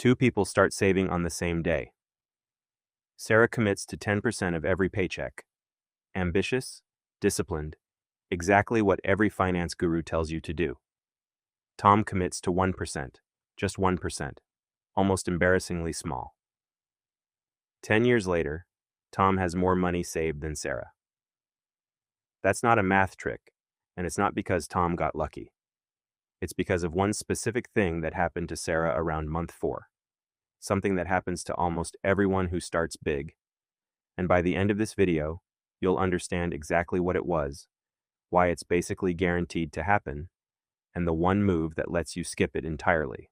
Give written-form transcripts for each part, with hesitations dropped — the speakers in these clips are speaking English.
Two people start saving on the same day. Sarah commits to 10% of every paycheck. Ambitious, disciplined, exactly what every finance guru tells you to do. Tom commits to 1%, just 1%, almost embarrassingly small. 10 years later, Tom has more money saved than Sarah. That's not a math trick, and it's not because Tom got lucky. It's because of one specific thing that happened to Sarah around month 4. Something that happens to almost everyone who starts big. And by the end of this video, you'll understand exactly what it was, why it's basically guaranteed to happen, and the one move that lets you skip it entirely.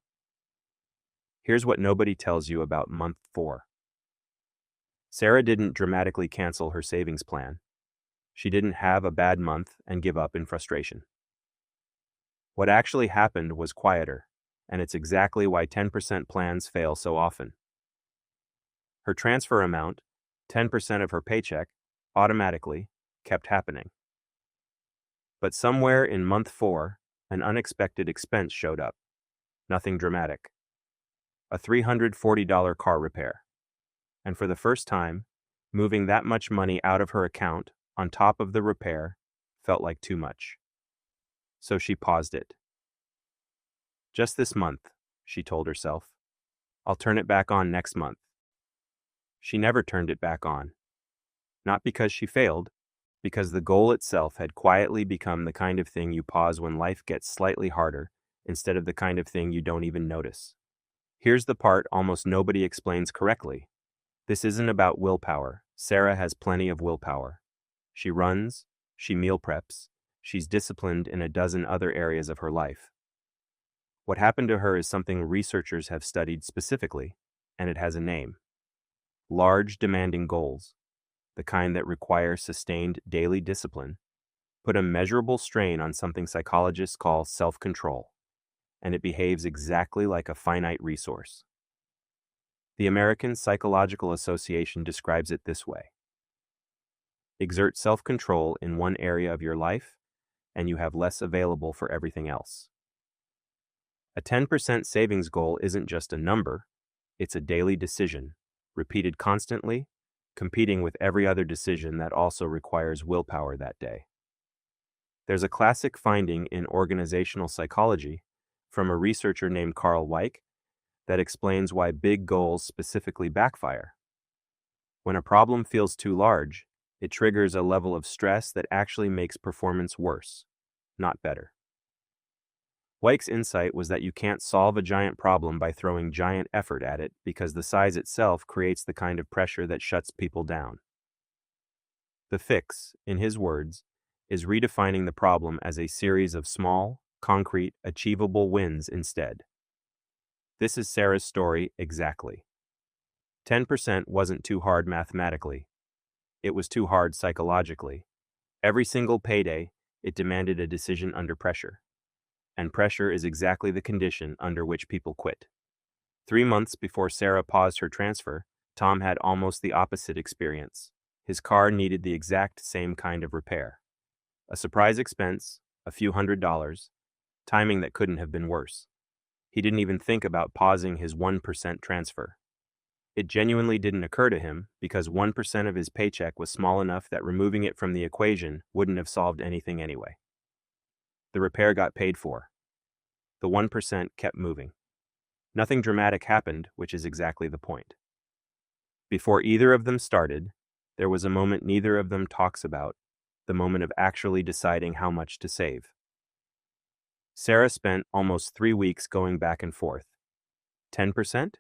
Here's what nobody tells you about month 4. Sarah didn't dramatically cancel her savings plan. She didn't have a bad month and give up in frustration. What actually happened was quieter, and it's exactly why 10% plans fail so often. Her transfer amount, 10% of her paycheck, automatically kept happening. But somewhere in month 4, an unexpected expense showed up. Nothing dramatic. A $340 car repair. And for the first time, moving that much money out of her account on top of the repair felt like too much. So she paused it. Just this month, she told herself. I'll turn it back on next month. She never turned it back on. Not because she failed, because the goal itself had quietly become the kind of thing you pause when life gets slightly harder, instead of the kind of thing you don't even notice. Here's the part almost nobody explains correctly. This isn't about willpower. Sarah has plenty of willpower. She runs, she meal preps, she's disciplined in a dozen other areas of her life. What happened to her is something researchers have studied specifically, and it has a name. Large, demanding goals, the kind that require sustained daily discipline, put a measurable strain on something psychologists call self-control, and it behaves exactly like a finite resource. The American Psychological Association describes it this way. Exert self-control in one area of your life, and you have less available for everything else. A 10% savings goal isn't just a number, it's a daily decision, repeated constantly, competing with every other decision that also requires willpower that day. There's a classic finding in organizational psychology from a researcher named Carl Weick that explains why big goals specifically backfire. When a problem feels too large, it triggers a level of stress that actually makes performance worse, not better. Weick's insight was that you can't solve a giant problem by throwing giant effort at it because the size itself creates the kind of pressure that shuts people down. The fix, in his words, is redefining the problem as a series of small, concrete, achievable wins instead. This is Sarah's story exactly. 10% wasn't too hard mathematically. It was too hard psychologically. Every single payday, it demanded a decision under pressure. And pressure is exactly the condition under which people quit. 3 months before Sarah paused her transfer, Tom had almost the opposite experience. His car needed the exact same kind of repair. A surprise expense, a few $100s, timing that couldn't have been worse. He didn't even think about pausing his 1% transfer. It genuinely didn't occur to him because 1% of his paycheck was small enough that removing it from the equation wouldn't have solved anything anyway. The repair got paid for. The 1% kept moving. Nothing dramatic happened, which is exactly the point. Before either of them started, there was a moment neither of them talks about, the moment of actually deciding how much to save. Sarah spent almost 3 weeks going back and forth. 10%?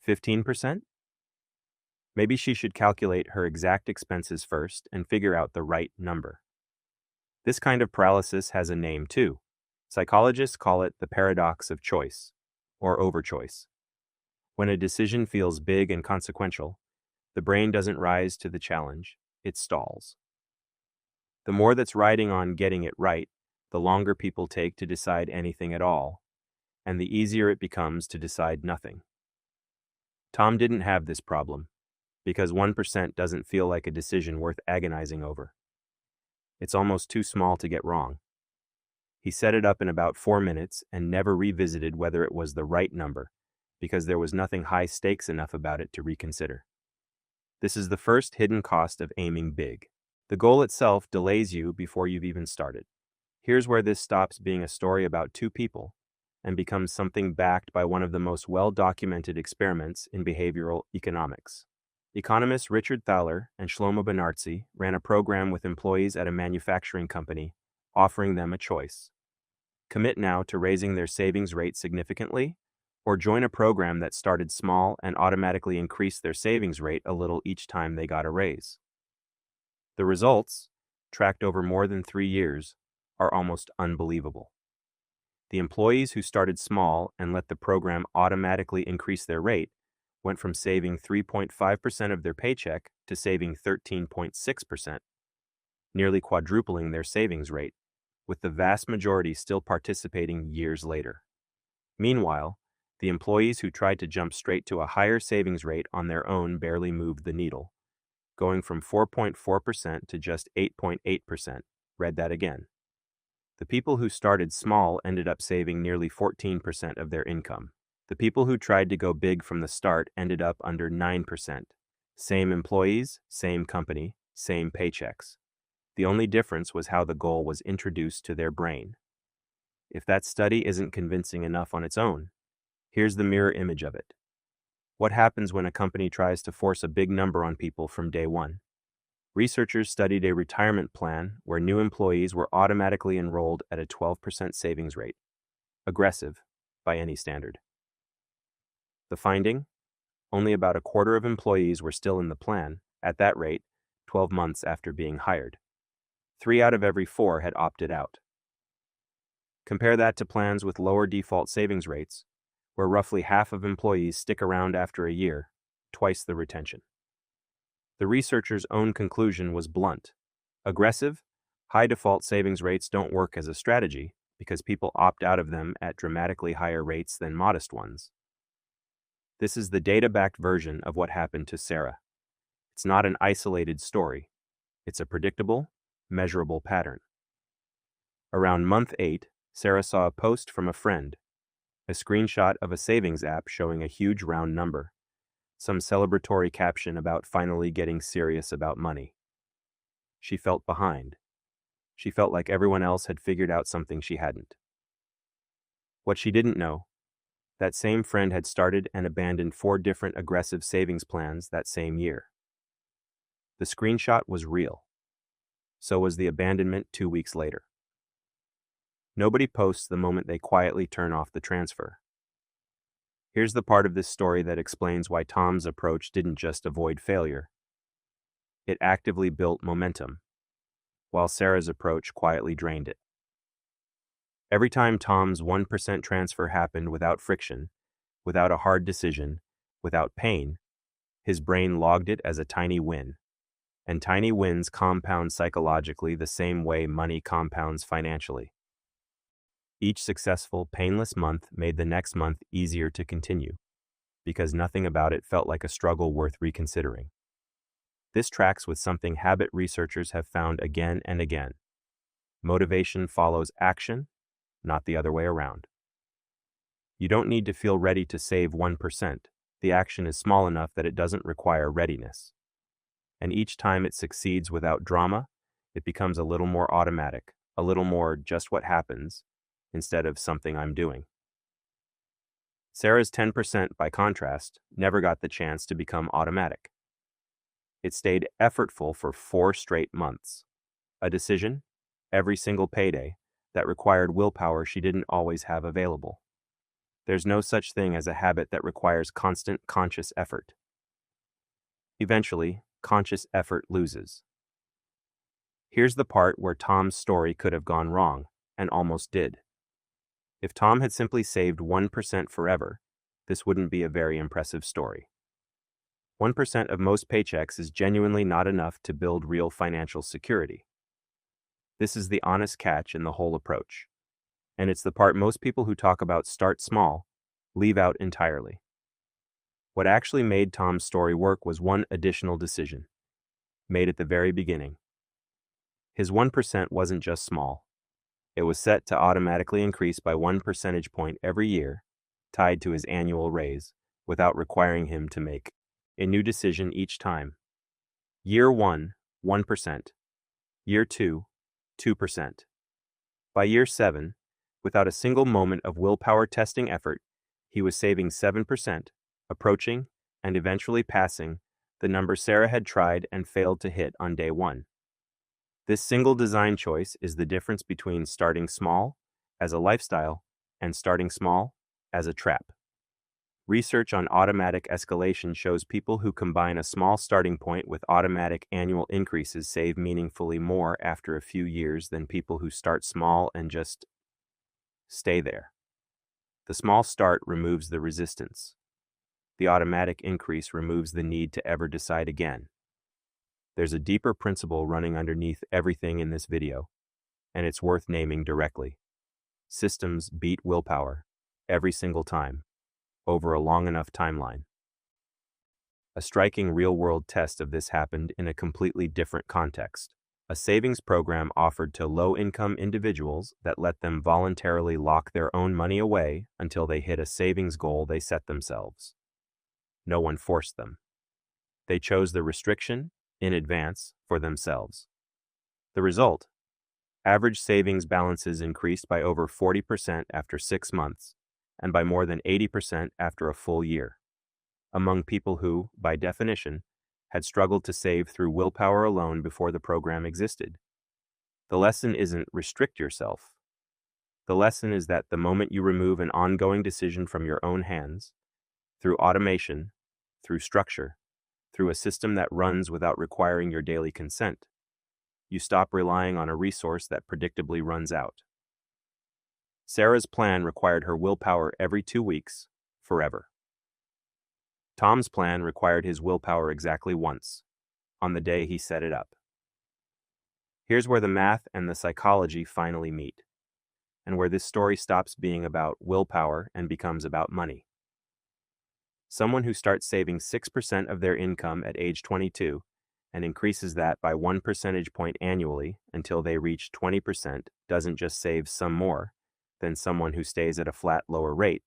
15%? Maybe she should calculate her exact expenses first and figure out the right number. This kind of paralysis has a name too. Psychologists call it the paradox of choice, or overchoice. When a decision feels big and consequential, the brain doesn't rise to the challenge, it stalls. The more that's riding on getting it right, the longer people take to decide anything at all, and the easier it becomes to decide nothing. Tom didn't have this problem, because 1% doesn't feel like a decision worth agonizing over. It's almost too small to get wrong. He set it up in about 4 minutes and never revisited whether it was the right number, because there was nothing high stakes enough about it to reconsider. This is the first hidden cost of aiming big. The goal itself delays you before you've even started. Here's where this stops being a story about two people and becomes something backed by one of the most well-documented experiments in behavioral economics. Economists Richard Thaler and Shlomo Benartzi ran a program with employees at a manufacturing company, offering them a choice. Commit now to raising their savings rate significantly, or join a program that started small and automatically increased their savings rate a little each time they got a raise. The results, tracked over more than 3 years, are almost unbelievable. The employees who started small and let the program automatically increase their rate went from saving 3.5% of their paycheck to saving 13.6%, nearly quadrupling their savings rate, with the vast majority still participating years later. Meanwhile, the employees who tried to jump straight to a higher savings rate on their own barely moved the needle, going from 4.4% to just 8.8%. Read that again. The people who started small ended up saving nearly 14% of their income. The people who tried to go big from the start ended up under 9%. Same employees, same company, same paychecks. The only difference was how the goal was introduced to their brain. If that study isn't convincing enough on its own, here's the mirror image of it. What happens when a company tries to force a big number on people from day one? Researchers studied a retirement plan where new employees were automatically enrolled at a 12% savings rate. Aggressive, by any standard. The finding? Only about a quarter of employees were still in the plan, at that rate, 12 months after being hired. 3 out of every 4 had opted out. Compare that to plans with lower default savings rates, where roughly half of employees stick around after a year, twice the retention. The researchers' own conclusion was blunt. Aggressive, high default savings rates don't work as a strategy because people opt out of them at dramatically higher rates than modest ones. This is the data-backed version of what happened to Sarah. It's not an isolated story. It's a predictable, measurable pattern. Around month 8, Sarah saw a post from a friend, a screenshot of a savings app showing a huge round number, some celebratory caption about finally getting serious about money. She felt behind. She felt like everyone else had figured out something she hadn't. What she didn't know, that same friend had started and abandoned 4 different aggressive savings plans that same year. The screenshot was real. So was the abandonment 2 weeks later. Nobody posts the moment they quietly turn off the transfer. Here's the part of this story that explains why Tom's approach didn't just avoid failure. It actively built momentum, while Sarah's approach quietly drained it. Every time Tom's 1% transfer happened without friction, without a hard decision, without pain, his brain logged it as a tiny win. And tiny wins compound psychologically the same way money compounds financially. Each successful, painless month made the next month easier to continue, because nothing about it felt like a struggle worth reconsidering. This tracks with something habit researchers have found again and again. Motivation follows action, not the other way around. You don't need to feel ready to save 1%. The action is small enough that it doesn't require readiness. And each time it succeeds without drama, it becomes a little more automatic, a little more just what happens, instead of something I'm doing. Sarah's 10%, by contrast, never got the chance to become automatic. It stayed effortful for 4 straight months. A decision, every single payday, that required willpower she didn't always have available. There's no such thing as a habit that requires constant conscious effort. Eventually, conscious effort loses. Here's the part where Tom's story could have gone wrong, and almost did. If Tom had simply saved 1% forever, this wouldn't be a very impressive story. 1% of most paychecks is genuinely not enough to build real financial security. This is the honest catch in the whole approach. And it's the part most people who talk about start small leave out entirely. What actually made Tom's story work was one additional decision, made at the very beginning. His 1% wasn't just small. It was set to automatically increase by 1 percentage point every year, tied to his annual raise, without requiring him to make a new decision each time. Year 1, 1%. Year 2, 2%. By year 7, without a single moment of willpower testing effort, he was saving 7%, approaching, and eventually passing, the number Sarah had tried and failed to hit on day 1. This single design choice is the difference between starting small, as a lifestyle, and starting small, as a trap. Research on automatic escalation shows people who combine a small starting point with automatic annual increases save meaningfully more after a few years than people who start small and just stay there. The small start removes the resistance. The automatic increase removes the need to ever decide again. There's a deeper principle running underneath everything in this video, and it's worth naming directly. Systems beat willpower every single time, over a long enough timeline. A striking real-world test of this happened in a completely different context. A savings program offered to low-income individuals that let them voluntarily lock their own money away until they hit a savings goal they set themselves. No one forced them. They chose the restriction in advance for themselves. The result? Average savings balances increased by over 40% after 6 months, and by more than 80% after a full year, among people who, by definition, had struggled to save through willpower alone before the program existed. The lesson isn't restrict yourself. The lesson is that the moment you remove an ongoing decision from your own hands, through automation, through structure, through a system that runs without requiring your daily consent, you stop relying on a resource that predictably runs out. Sarah's plan required her willpower every 2 weeks, forever. Tom's plan required his willpower exactly once, on the day he set it up. Here's where the math and the psychology finally meet, and where this story stops being about willpower and becomes about money. Someone who starts saving 6% of their income at age 22 and increases that by 1 percentage point annually until they reach 20% doesn't just save some more than someone who stays at a flat lower rate.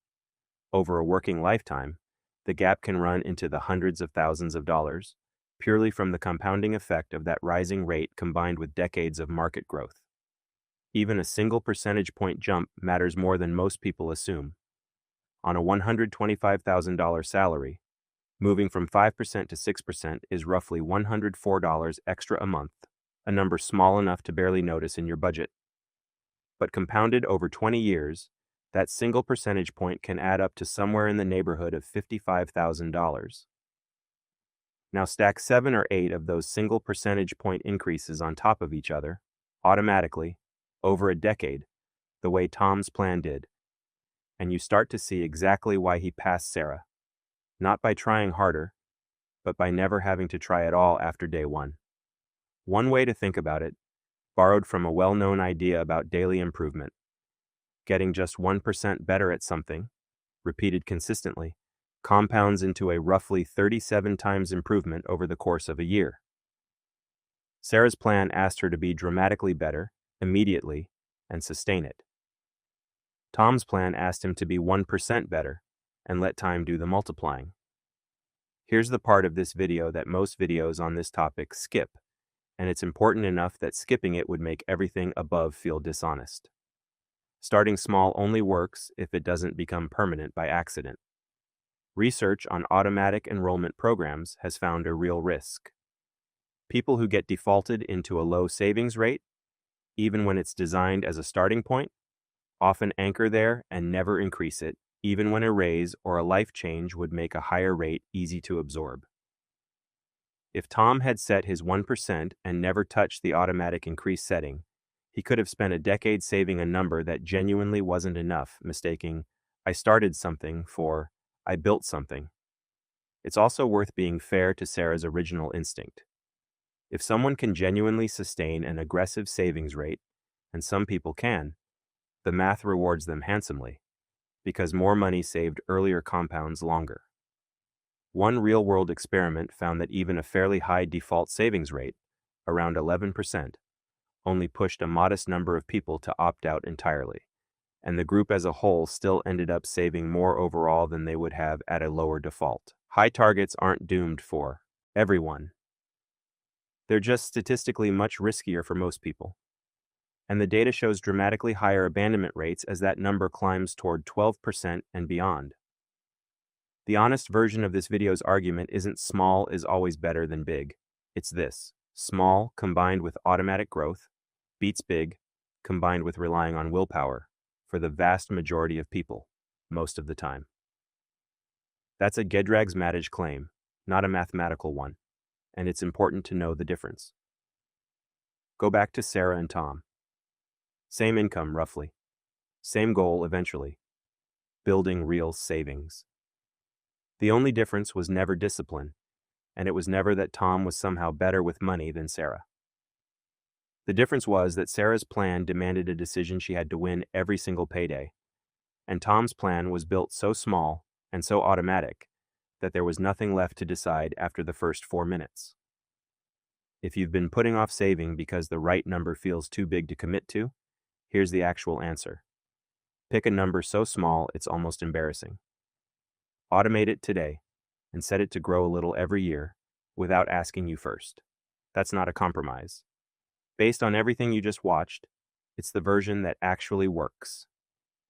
Over a working lifetime, the gap can run into the hundreds of thousands of dollars, purely from the compounding effect of that rising rate combined with decades of market growth. Even a single percentage point jump matters more than most people assume. On a $125,000 salary, moving from 5% to 6% is roughly $104 extra a month, a number small enough to barely notice in your budget. But compounded over 20 years, that single percentage point can add up to somewhere in the neighborhood of $55,000. Now stack 7 or 8 of those single percentage point increases on top of each other, automatically, over a decade, the way Tom's plan did, and you start to see exactly why he passed Sarah. Not by trying harder, but by never having to try at all after day 1. One way to think about it, borrowed from a well-known idea about daily improvement. Getting just 1% better at something, repeated consistently, compounds into a roughly 37 times improvement over the course of a year. Sarah's plan asked her to be dramatically better, immediately, and sustain it. Tom's plan asked him to be 1% better, and let time do the multiplying. Here's the part of this video that most videos on this topic skip, and it's important enough that skipping it would make everything above feel dishonest. Starting small only works if it doesn't become permanent by accident. Research on automatic enrollment programs has found a real risk. People who get defaulted into a low savings rate, even when it's designed as a starting point, often anchor there and never increase it, even when a raise or a life change would make a higher rate easy to absorb. If Tom had set his 1% and never touched the automatic increase setting, he could have spent a decade saving a number that genuinely wasn't enough, mistaking "I started something" for "I built something." It's also worth being fair to Sarah's original instinct. If someone can genuinely sustain an aggressive savings rate, and some people can, the math rewards them handsomely, because more money saved earlier compounds longer. One real-world experiment found that even a fairly high default savings rate, around 11%, only pushed a modest number of people to opt out entirely, and the group as a whole still ended up saving more overall than they would have at a lower default. High targets aren't doomed for everyone. They're just statistically much riskier for most people. And the data shows dramatically higher abandonment rates as that number climbs toward 12% and beyond. The honest version of this video's argument isn't small is always better than big. It's this: small combined with automatic growth beats big combined with relying on willpower for the vast majority of people, most of the time. That's a Gedragsmatic claim, not a mathematical one, and it's important to know the difference. Go back to Sarah and Tom. Same income, roughly. Same goal, eventually. Building real savings. The only difference was never discipline, and it was never that Tom was somehow better with money than Sarah. The difference was that Sarah's plan demanded a decision she had to win every single payday, and Tom's plan was built so small and so automatic that there was nothing left to decide after the first 4 minutes. If you've been putting off saving because the right number feels too big to commit to, here's the actual answer. Pick a number so small it's almost embarrassing. Automate it today and set it to grow a little every year without asking you first. That's not a compromise. Based on everything you just watched, it's the version that actually works.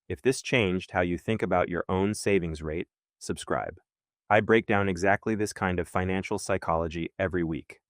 If this changed how you think about your own savings rate, subscribe. I break down exactly this kind of financial psychology every week.